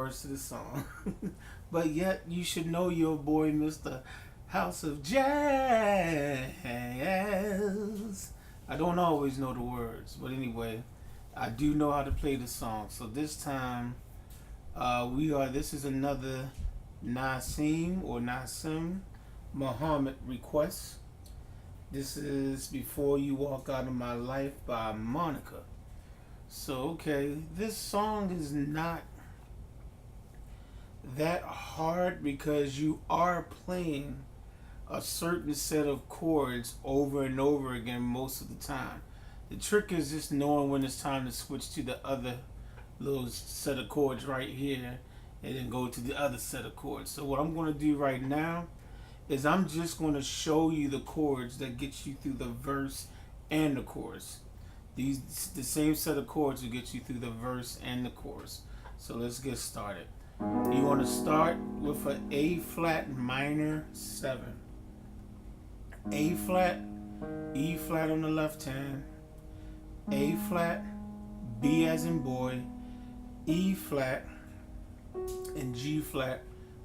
words to the song. But yet, you should know your boy, Mr. House of Jazz. I don't always know the words, but anyway, I do know how to play the song. So this time, this is another Nasim Muhammad request. This is Before You Walk Out of My Life by Monica. So, okay, this song is not that hard because you are playing a certain set of chords over and over again most of the time. The trick is just knowing when it's time to switch to the other little set of chords right here and then go to the other set of chords. So what I'm going to do right now is I'm just going to show you the chords that get you through the verse and the chorus. The same set of chords will get you through the verse and the chorus. So let's get started. You want to start with an A flat minor 7. A flat, E flat on the left hand, A flat, B as in boy, E flat, and G flat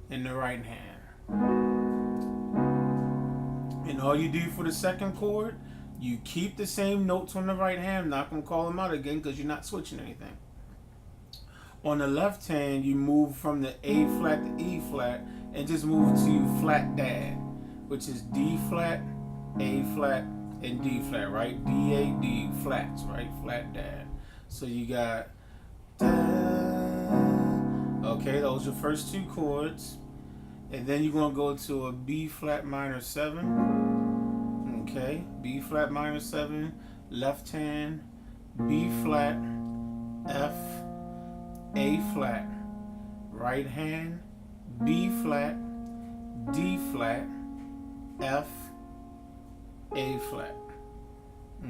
in the right hand. And all you do for the second chord, you keep the same notes on the right hand. I'm not going to call them out again because you're not switching anything. On the left hand, you move from the A flat to E flat and just move to flat dad, which is D flat, A flat, and D flat, right? D, A, D, flats, right? Flat dad. So you got da. Okay, those are your first two chords. And then you're going to go to a B flat minor 7. Okay, B flat minor 7, left hand, B flat, F, A flat, right hand, B flat, D flat, F, A flat.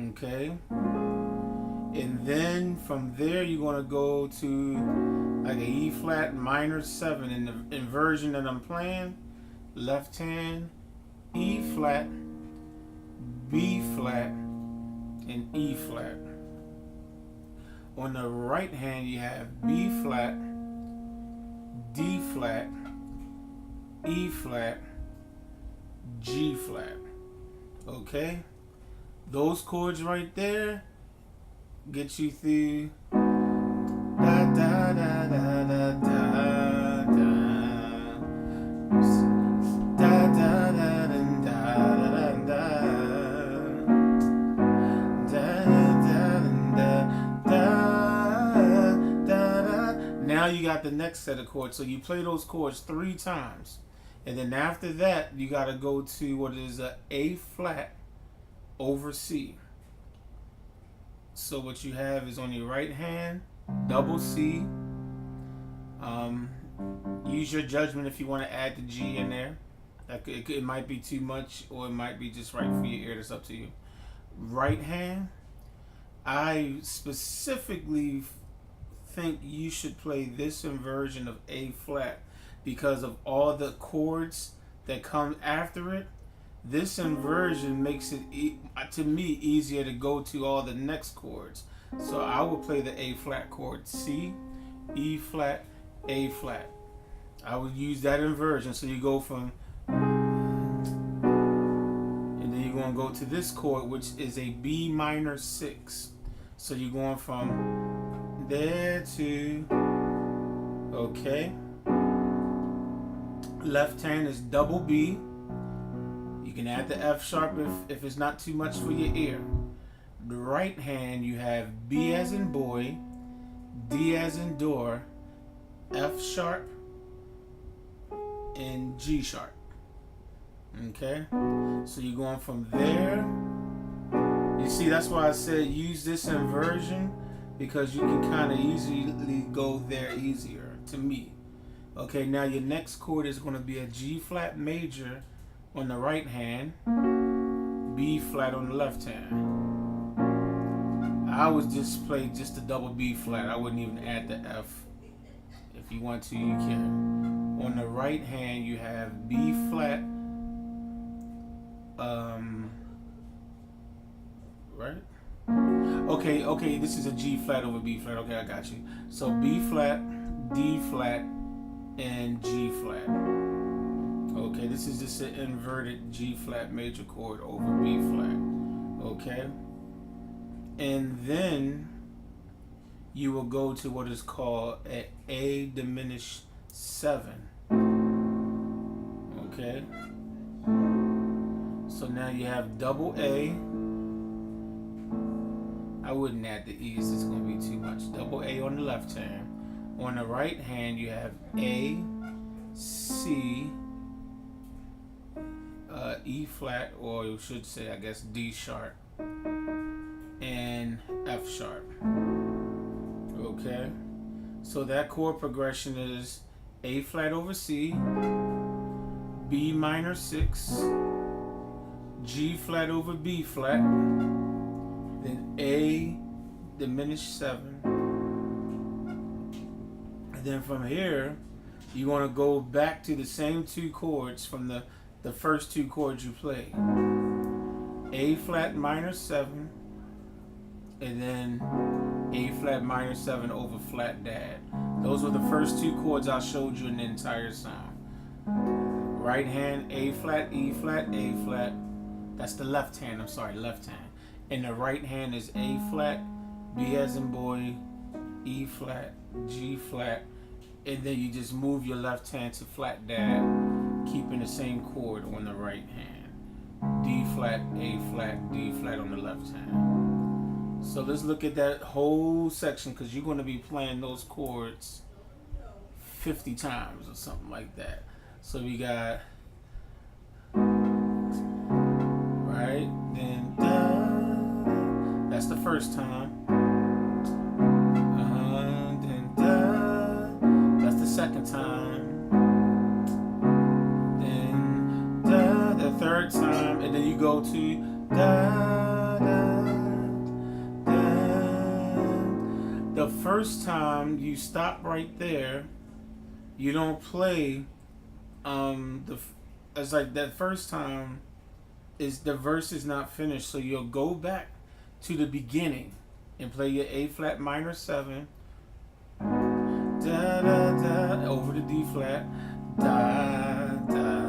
Okay, and then from there you're going to go to like a E flat minor 7 in the inversion that I'm playing. Left hand, E flat, B flat, and E flat. On the right hand you have B flat, D flat, E flat, G flat. Okay? Those chords right there get you through da da da da da da da da da da da da. Now you got the next set of chords. So you play those chords 3 times. And then after that, you got to go to what is a A flat over C. So what you have is on your right hand, double C. Use your judgment if you want to add the G in there. It might be too much or it might be just right for your ear. That's up to you. Right hand, I specifically think you should play this inversion of A flat because of all the chords that come after it. This inversion makes it, to me, easier to go to all the next chords. So I will play the A flat chord, C, E flat, A flat. I would use that inversion. So you go from, and then you're going to go to this chord, which is a B minor 6. So you're going from there to, okay. Left hand is double B. You can add the F sharp if it's not too much for your ear. The right hand, you have B as in boy, D as in door, F sharp, and G sharp. Okay? So you're going from there. You see, that's why I said use this inversion because you can kind of easily go there easier, to me. Okay, now your next chord is going to be a G flat major on the right hand, B flat on the left hand. I would just play just the double B flat. I wouldn't even add the F. If you want to, you can. On the right hand, you have B flat, right? Okay, this is a G flat over B flat. Okay, I got you. So B flat, D flat, and G flat. Okay, this is just an inverted G flat major chord over B flat. Okay, and then you will go to what is called an A diminished 7. Okay, so now you have double A. I wouldn't add the E's, it's going to be too much. Double A on the left hand. On the right hand, you have A, C, E flat, or you should say, I guess, D sharp, and F sharp. Okay, so that chord progression is A flat over C, B minor 6, G flat over B flat, then A diminished 7, and then from here you want to go back to the same 2 chords from the first 2 chords you played. A flat minor 7, and then A flat minor 7 over flat dad. Those were the first 2 chords I showed you in the entire song. Right hand, A flat, E flat, A flat. That's the left hand, I'm sorry, left hand. And the right hand is A flat, B as in boy, E flat, G flat, and then you just move your left hand to flat dad, keeping the same chord on the right hand. D flat, A flat, D flat on the left hand. So let's look at that whole section, because you're going to be playing those chords 50 times or something like that. So we got, right, then da, that's the first time. Then da, that's the second time. Then da, the third time, and then you go to da, da, da. The first time you stop right there. You don't play. It's like that first time is the verse is not finished, so you'll go back to the beginning and play your A flat minor 7, da da da, over the D flat, da da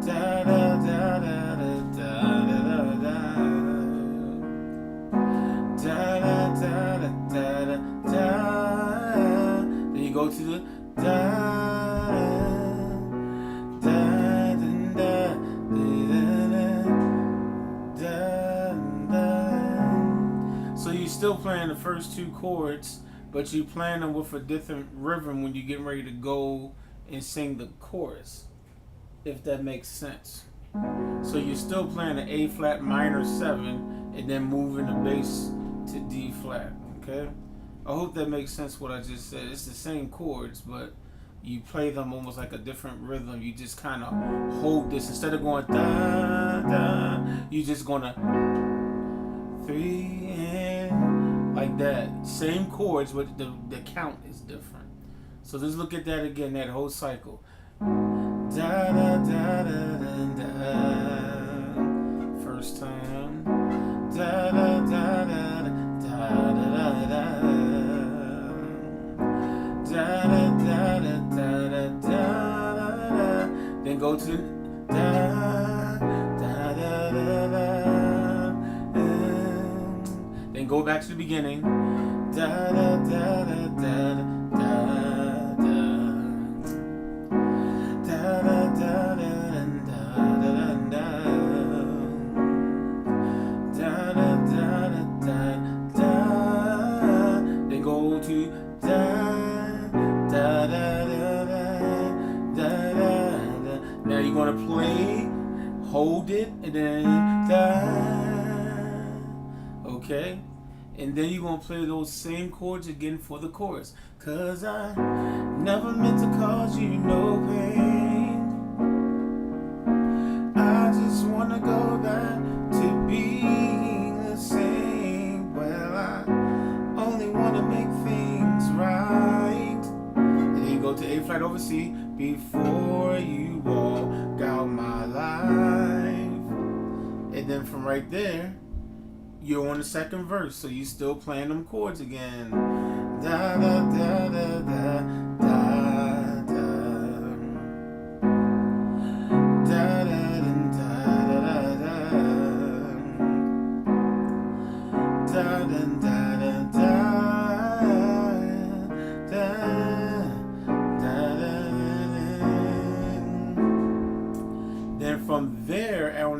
da da da da da da da da da da. Then you go to the da. Still playing the first 2 chords, but you playing them with a different rhythm when you get ready to go and sing the chorus, if that makes sense. So you're still playing the A flat minor 7 and then moving the bass to D flat. Okay, I hope that makes sense what I just said. It's the same chords, but you play them almost like a different rhythm. You just kind of hold this instead of going da da. You just gonna 3 and like that. Same chords, but the count is different. So let's look at that again. That whole cycle. Da da da da da da. First time. Da da da da da da da da. Da da da da da da da. Then go to da da da da da. Then go back to the beginning. Da da da da da da da. Da da da da da da da. Da da da da da. Then go to da da da da da da. Now you're gonna play, hold it, and then da. Okay, and then you're gonna play those same chords again for the chorus. 'Cause I never meant to cause you no pain. I just wanna go back to being the same. Well, I only wanna make things right. And then you go to A flat over C before you walk out my life. And then from right there, you're on the second verse, so you still playing them chords again. Da da da da da da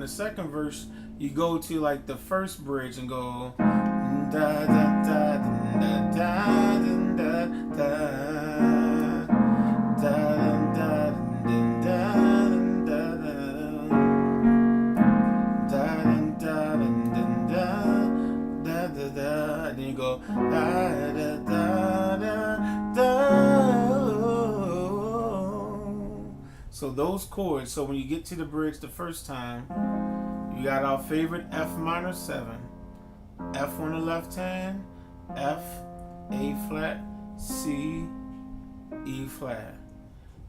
the second verse, you go to like the first bridge and go da da da da da da da da and then you go da da da da da. So those chords. So when you get to the bridge the first time, you got our favorite F minor 7, F on the left hand, F, A flat, C, E flat,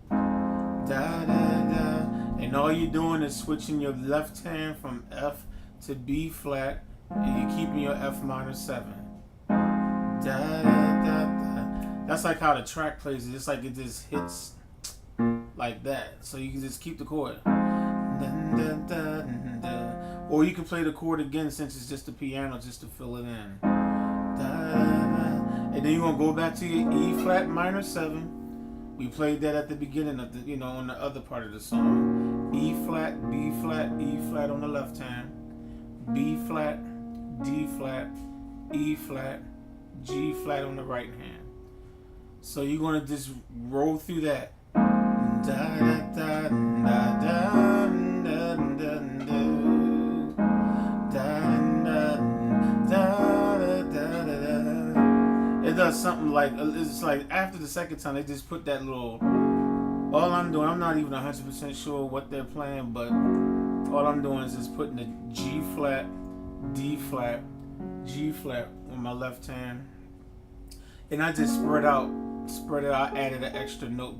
da da da, and all you're doing is switching your left hand from F to B flat, and you're keeping your F minor 7. Da da da da. That's like how the track plays it. It's like it just hits like that. So you can just keep the chord. Dun, dun, dun, dun. Or you can play the chord again since it's just the piano, just to fill it in. Da, da, da. And then you're gonna go back to your E flat minor 7. We played that at the beginning of the, on the other part of the song. E flat, B flat, E flat on the left hand, B flat, D flat, E flat, G flat on the right hand. So you're gonna just roll through that. Da da da da da da da da. It does something like, it's like after the second time they just put that little. All I'm doing, I'm not even 100% sure what they're playing, but all I'm doing is just putting the G flat, D flat, G flat on my left hand, and I just spread it out, added an extra note.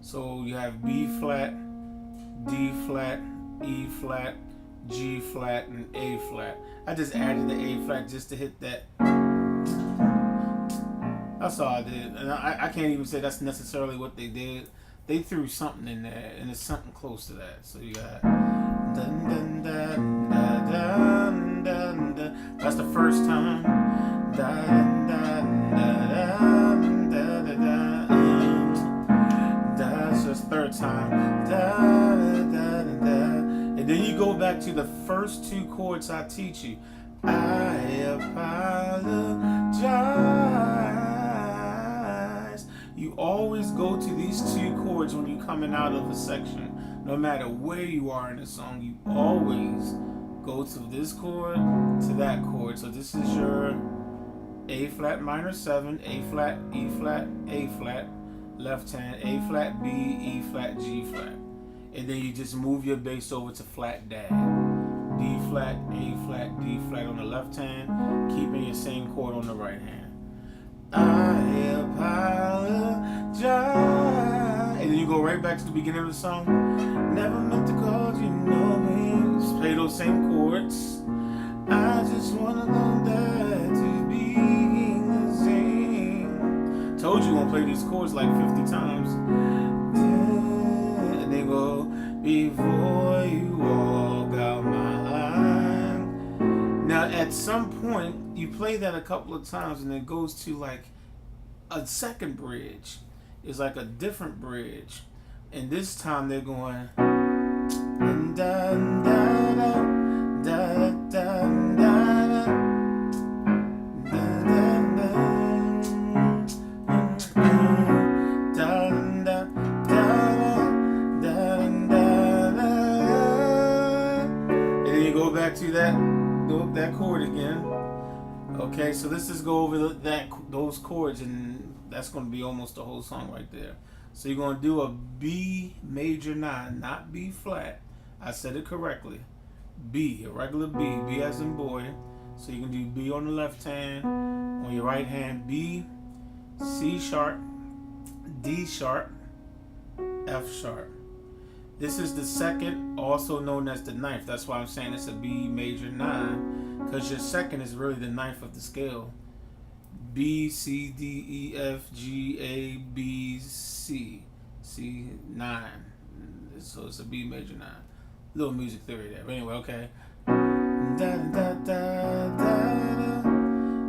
So you have B flat, D flat, E flat, G flat, and A flat. I just added the A flat just to hit that. That's all I did, and I can't even say that's necessarily what they did. They threw something in there, and it's something close to that. So you got dun dun dun dun dun dun dun. That's the first time. Dun dun dun dun dun dun. That's just third time. Dun dun dun. And then you go back to the first two chords I teach you. I apologize. You always go to these two chords when you're coming out of a section. No matter where you are in the song, you always go to this chord, to that chord. So this is your A flat minor 7, A flat, E flat, A flat, left hand, A flat, B, E flat, G flat. And then you just move your bass over to flat dad. D flat, A flat, D flat on the left hand, keeping your same chord on the right hand. I apologize. And then you go right back to the beginning of the song. Never meant to cause you no pain. Just play those same chords. I just wanna know that to be the same. Told you gonna play these chords like 50 times. And they go, before you walk out my line. Now at some point you play that a couple of times and it goes to like a second bridge. It's like a different bridge, and this time they're going da da da da da back to that chord again. Okay, so let's just go over those chords, and that's going to be almost the whole song right there. So you're going to do a B major 9, not B flat. I said it correctly. B, a regular B, B as in boy. So you can do B on the left hand, on your right hand, B, C sharp, D sharp, F sharp. This is the second, also known as the ninth. That's why I'm saying it's a B major 9, because your second is really the ninth of the scale. B, C, D, E, F, G, A, B, C. C, 9. So it's a B major 9. Little music theory there. But anyway, okay. Da, da, da, da, da.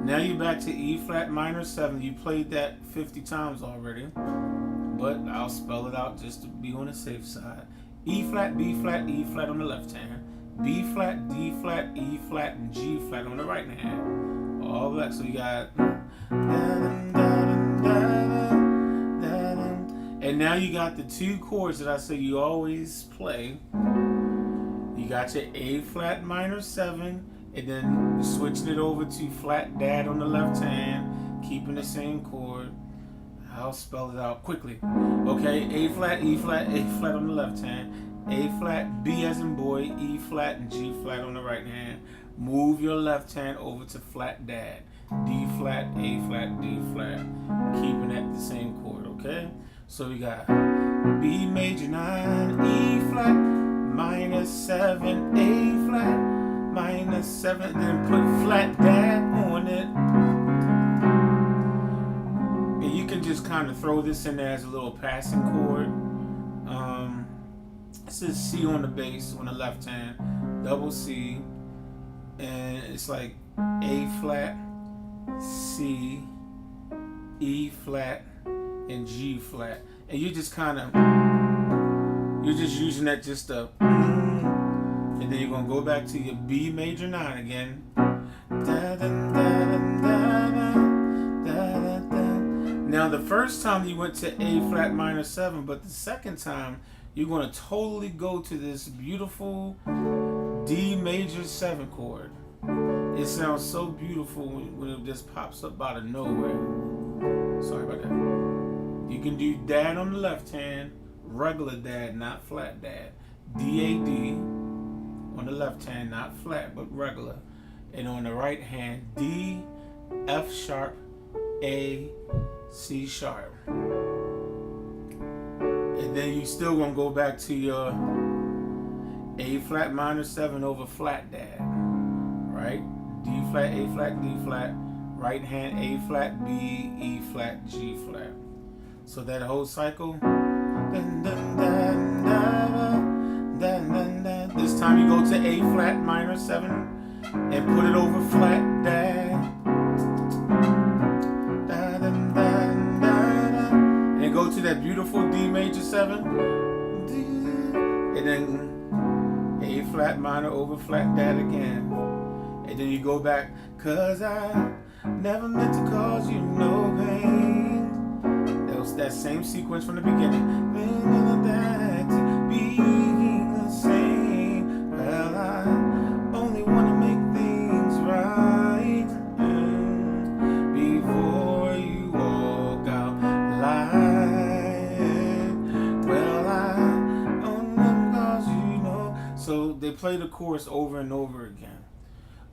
Now you're back to E flat minor 7. You played that 50 times already, but I'll spell it out just to be on the safe side. E flat, B flat, E flat on the left hand, B flat, D flat, E flat, and G flat on the right hand. All black. So you got. And now you got the two chords that I say you always play. You got your A flat minor 7, and then switching it over to flat dad on the left hand, keeping the same chord. I'll spell it out quickly. Okay, A flat, E flat, A flat on the left hand, A flat, B as in boy, E flat, and G flat on the right hand. Move your left hand over to flat dad, D flat, A flat, D flat, keeping at the same chord. Okay, so we got B major 9, E flat, minor 7, A flat, minor 7, then put flat dad on it. And you can just kind of throw this in there as a little passing chord. This is C on the bass on the left hand, double C, and it's like A flat, C, E flat, and G flat. And you just kind of, you're just using that just to, and then you're going to go back to your B major 9 again. Now the first time you went to A flat minor 7, but the second time you're going to totally go to this beautiful D major 7 chord. It sounds so beautiful when it just pops up out of nowhere. Sorry about that. You can do dad on the left hand, regular dad, not flat dad. D-A-D on the left hand, not flat, but regular. And on the right hand, D, F sharp, A, C sharp. And then you still gonna go back to your A flat minor 7 over flat dad. Right? D flat, A flat, D flat. Right hand, A flat, B, E flat, G flat. So that whole cycle. This time you go to A flat minor 7 and put it over flat dad. And go to that beautiful D major 7. And then A flat minor over flat dad again. And then you go back, 'cause I never meant to cause you no pain. That same sequence from the beginning. Back to being the same. Well, I only want to make things right before you walk out lying. Well, I only cause you know. So they play the chorus over and over again.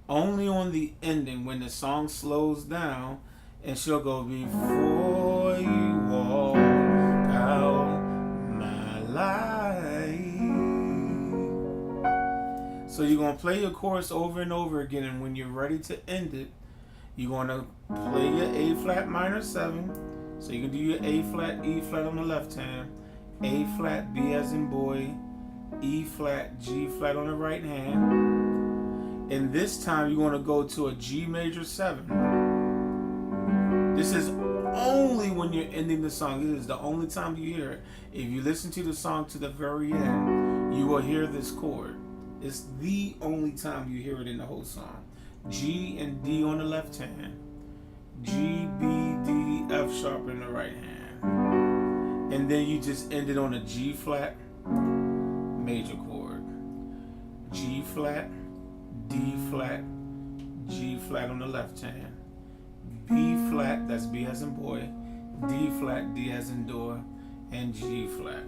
Only on the ending, when the song slows down, and she'll go, before you walk out my life. So you're going to play your chorus over and over again, and when you're ready to end it, you're going to play your A flat minor 7. So you can do your A flat, E flat on the left hand, A flat, B as in boy, E flat, G flat on the right hand. And this time you're going to go to a G major 7. This is only when you're ending the song. This is the only time you hear it. If you listen to the song to the very end, you will hear this chord. It's the only time you hear it in the whole song. G and D on the left hand. G, B, D, F sharp in the right hand. And then you just end it on a G flat major chord. G flat, D flat, G flat on the left hand. B flat, that's B as in boy, D flat, D as in door, and G flat.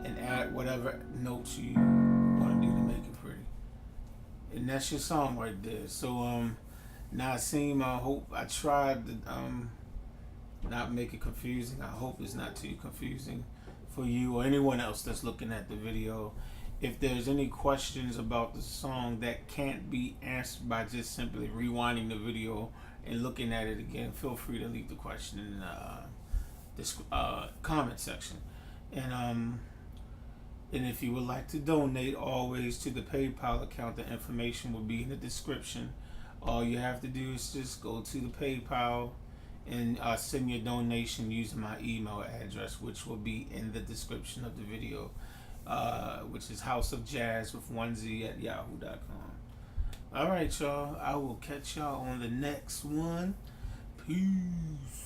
And add whatever notes you want to do to make it pretty. And that's your song right there. So Nasim, I hope I tried to not make it confusing. I hope it's not too confusing for you or anyone else that's looking at the video. If there's any questions about the song that can't be answered by just simply rewinding the video and looking at it again, feel free to leave the question in this comment section. And if you would like to donate, always to the PayPal account, the information will be in the description. All you have to do is just go to the PayPal and send your donation using my email address, which will be in the description of the video. which is houseofjaz with 1Z at yahoo.com. All right, y'all. I will catch y'all on the next one. Peace.